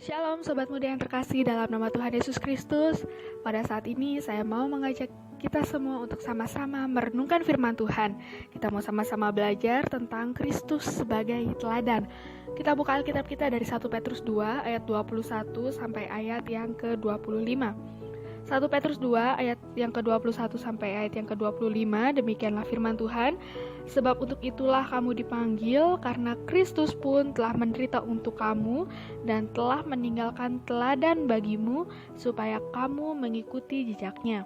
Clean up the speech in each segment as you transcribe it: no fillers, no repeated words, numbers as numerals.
Shalom Sobat Muda yang terkasih dalam nama Tuhan Yesus Kristus. Pada saat ini saya mau mengajak kita semua untuk sama-sama merenungkan firman Tuhan. Kita mau sama-sama belajar tentang Kristus sebagai teladan. Kita buka Alkitab kita dari 1 Petrus 2 ayat 21 sampai ayat yang ke-25. 1 Petrus 2 ayat yang ke-21 sampai ayat yang ke-25, demikianlah firman Tuhan. Sebab untuk itulah kamu dipanggil, karena Kristus pun telah menderita untuk kamu dan telah meninggalkan teladan bagimu, supaya kamu mengikuti jejaknya.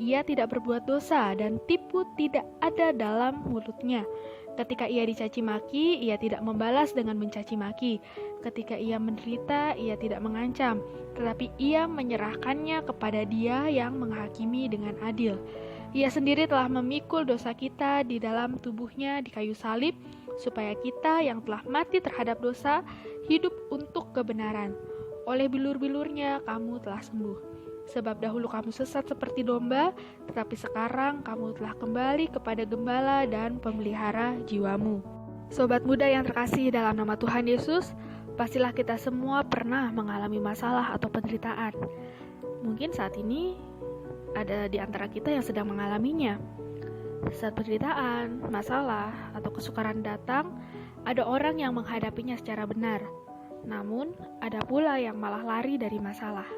Ia tidak berbuat dosa dan tipu tidak ada dalam mulutnya. Ketika ia dicaci maki, ia tidak membalas dengan mencaci maki. Ketika ia menderita, ia tidak mengancam, tetapi ia menyerahkannya kepada Dia yang menghakimi dengan adil. Ia sendiri telah memikul dosa kita di dalam tubuhnya di kayu salib, supaya kita yang telah mati terhadap dosa, hidup untuk kebenaran. Oleh bilur-bilurnya kamu telah sembuh. Sebab dahulu kamu sesat seperti domba, tetapi sekarang kamu telah kembali kepada gembala dan pemelihara jiwamu. Sobat muda yang terkasih dalam nama Tuhan Yesus, pastilah kita semua pernah mengalami masalah atau penderitaan. Mungkin saat ini ada di antara kita yang sedang mengalaminya. Saat penderitaan, masalah, atau kesukaran datang, ada orang yang menghadapinya secara benar. Namun, ada pula yang malah lari dari masalah.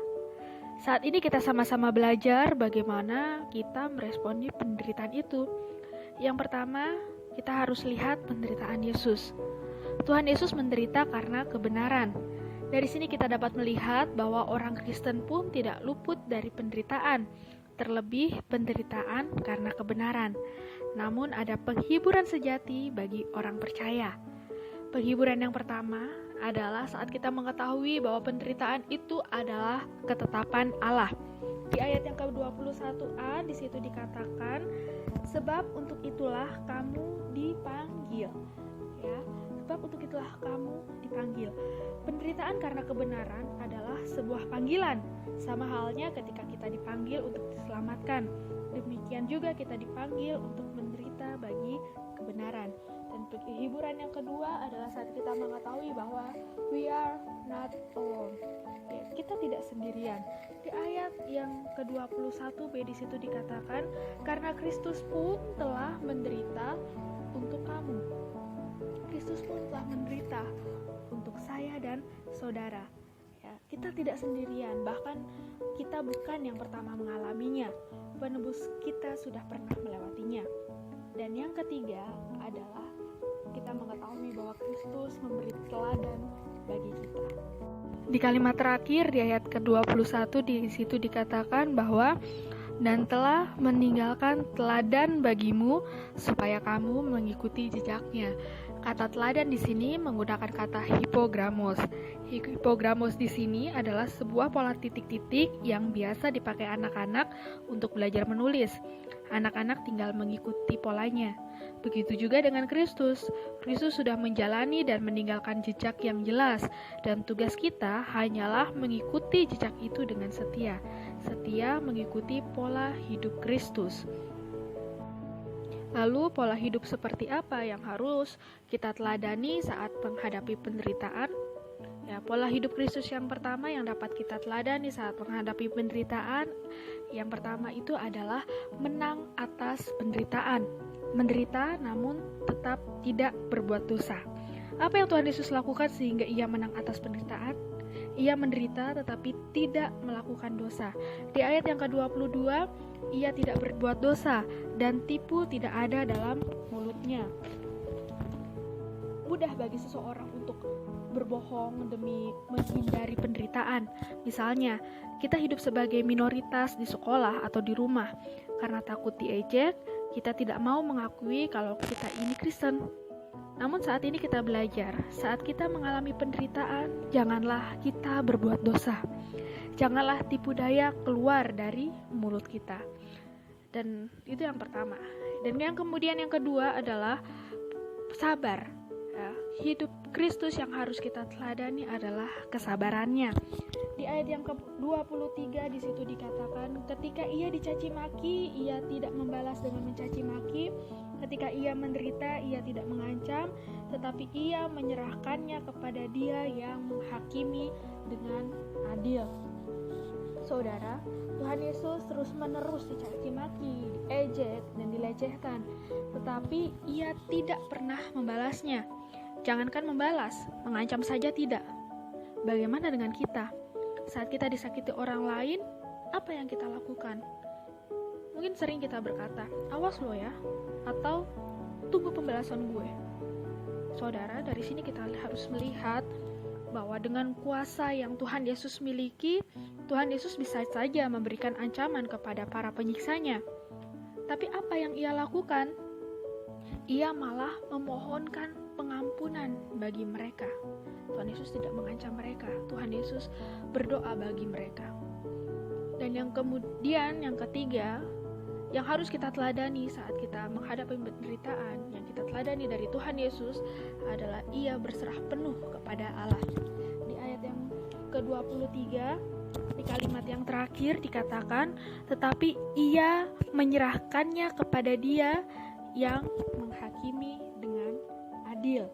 Saat ini kita sama-sama belajar bagaimana kita meresponi penderitaan itu. Yang pertama, kita harus lihat penderitaan Yesus. Tuhan Yesus menderita karena kebenaran. Dari sini kita dapat melihat bahwa orang Kristen pun tidak luput dari penderitaan, terlebih penderitaan karena kebenaran. Namun ada penghiburan sejati bagi orang percaya. Penghiburan yang pertama adalah saat kita mengetahui bahwa penderitaan itu adalah ketetapan Allah. Di ayat yang ke-21a di situ dikatakan, sebab untuk itulah kamu dipanggil. Ya, sebab untuk itulah kamu dipanggil. Penderitaan karena kebenaran adalah sebuah panggilan. Sama halnya ketika kita dipanggil untuk diselamatkan. Demikian juga kita dipanggil untuk menderita bagi kebenaran. Dan hiburan yang kedua adalah saat kita mengetahui bahwa we are not alone. Ya, kita tidak sendirian. Di ayat yang ke-21b di situ dikatakan, karena Kristus pun telah menderita untuk kamu. Kristus pun telah menderita untuk saya dan saudara. Ya, kita tidak sendirian, bahkan kita bukan yang pertama mengalaminya. Penebus kita sudah pernah melewatinya. Dan yang ketiga adalah kita mengetahui bahwa Kristus memberi teladan bagi kita. Di kalimat terakhir di ayat ke-21 di situ dikatakan bahwa dan telah meninggalkan teladan bagimu supaya kamu mengikuti jejaknya. Kata teladan di sini menggunakan kata hipogramos. Hipogramos di sini adalah sebuah pola titik-titik yang biasa dipakai anak-anak untuk belajar menulis. Anak-anak tinggal mengikuti polanya. Begitu juga dengan Kristus. Kristus sudah menjalani dan meninggalkan jejak yang jelas, dan tugas kita hanyalah mengikuti jejak itu dengan setia. Setia mengikuti pola hidup Kristus. Lalu pola hidup seperti apa yang harus kita teladani saat menghadapi penderitaan? Ya, pola hidup Kristus yang pertama yang dapat kita teladani saat menghadapi penderitaan, yang pertama itu adalah menang atas penderitaan. Menderita namun tetap tidak berbuat dosa. Apa yang Tuhan Yesus lakukan sehingga ia menang atas penderitaan? Ia menderita tetapi tidak melakukan dosa. Di ayat yang ke-22, ia tidak berbuat dosa dan tipu tidak ada dalam mulutnya. Mudah bagi seseorang untuk berbohong demi menghindari penderitaan. Misalnya, kita hidup sebagai minoritas di sekolah atau di rumah. Karena takut diejek, kita tidak mau mengakui kalau kita ini Kristen. Namun saat ini kita belajar, saat kita mengalami penderitaan, janganlah kita berbuat dosa. Janganlah tipu daya keluar dari mulut kita. Dan itu yang pertama. Dan yang kemudian yang kedua adalah sabar. Ya, hidup Kristus yang harus kita teladani adalah kesabarannya. Di ayat yang ke-23 di situ dikatakan, ketika ia dicaci maki, ia tidak membalas dengan mencaci maki. Ketika ia menderita, ia tidak mengancam, tetapi ia menyerahkannya kepada Dia yang menghakimi dengan adil. Saudara, Tuhan Yesus terus-menerus dicaci maki, diejek, dan dilecehkan, tetapi Ia tidak pernah membalasnya. Jangankan membalas, mengancam saja tidak. Bagaimana dengan kita? Saat kita disakiti orang lain, apa yang kita lakukan? Mungkin sering kita berkata, awas lo ya, atau tunggu pembalasan gue. Saudara, dari sini kita harus melihat bahwa dengan kuasa yang Tuhan Yesus miliki, Tuhan Yesus bisa saja memberikan ancaman kepada para penyiksanya. Tapi apa yang Ia lakukan? Ia malah memohonkan pengampunan bagi mereka. Tuhan Yesus tidak mengancam mereka. Tuhan Yesus berdoa bagi mereka. Dan yang ketiga, yang harus kita teladani saat kita menghadapi penderitaan, yang kita teladani dari Tuhan Yesus adalah Ia berserah penuh kepada Allah. Di ayat yang ke-23, di kalimat yang terakhir dikatakan, tetapi Ia menyerahkannya kepada Dia yang menghakimi dengan adil.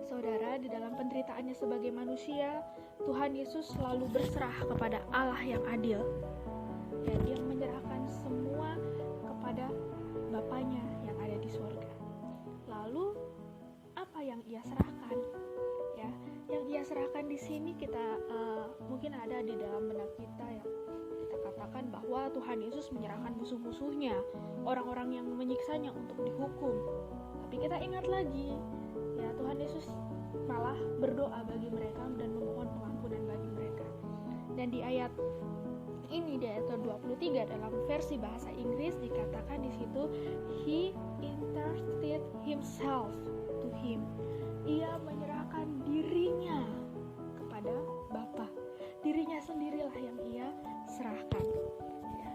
Saudara, di dalam penderitaannya sebagai manusia, Tuhan Yesus selalu berserah kepada Allah yang adil. Dan Dia menyerahkan semua kepada Bapanya yang ada di surga. Lalu, apa yang Ia serahkan? Ya, yang Ia serahkan di sini kita mungkin ada di dalam benak kita ya. Kita katakan bahwa Tuhan Yesus menyerahkan musuh-musuhnya, orang-orang yang menyiksanya untuk dihukum. Tapi kita ingat lagi, ya Tuhan Yesus malah berdoa bagi mereka dan memohon pengampunan bagi mereka. Dan di ayat ini, di ayat 23 dalam versi bahasa Inggris dikatakan di situ, He entrusted himself to him. Ia menyerahkan dirinya kepada Bapa. Dirinya sendirilah yang Ia serahkan. Ya,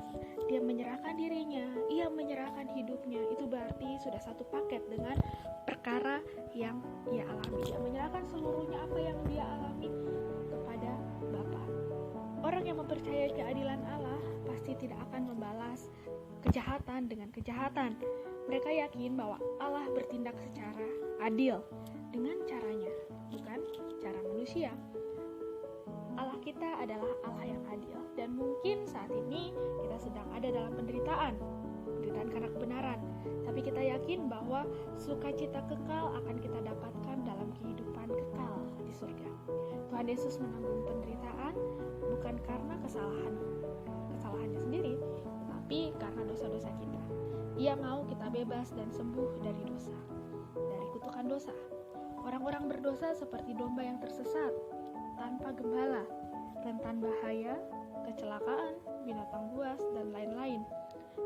Dia menyerahkan dirinya, Ia menyerahkan hidupnya. Itu berarti sudah satu paket dengan perkara yang Ia alami. Dia menyerahkan seluruhnya apa yang Dia alami kepada Bapa. Orang yang mempercayai keadilan Allah pasti tidak akan membalas kejahatan dengan kejahatan. Mereka yakin bahwa Allah bertindak secara adil dengan caranya, bukan cara manusia. Allah kita adalah Allah yang adil, dan mungkin saat ini kita sedang ada dalam penderitaan karena kebenaran. Tapi kita yakin bahwa sukacita kekal akan kita dapatkan dalam kehidupan kekal di surga. Tuhan Yesus menanggung penderitaan bukan karena kesalahannya sendiri, tapi karena dosa-dosa kita. Ia mau kita bebas dan sembuh dari dosa, dari kutukan dosa. Orang-orang berdosa seperti domba yang tersesat, tanpa gembala, rentan bahaya, kecelakaan, binatang buas, dan lain-lain.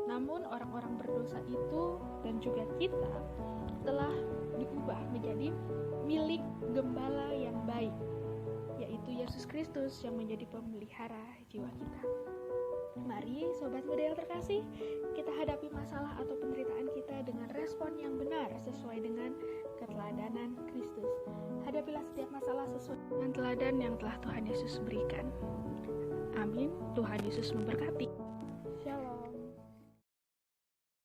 Namun orang-orang berdosa itu dan juga kita telah diubah menjadi milik gembala yang baik, yaitu Yesus Kristus yang menjadi pemelihara jiwa kita. Mari Sobat Muda yang terkasih, kita hadapi masalah atau penderitaan kita dengan respon yang benar sesuai dengan keteladanan Kristus. Hadapilah setiap masalah sesuai dengan teladan yang telah Tuhan Yesus berikan. Amin. Tuhan Yesus memberkati.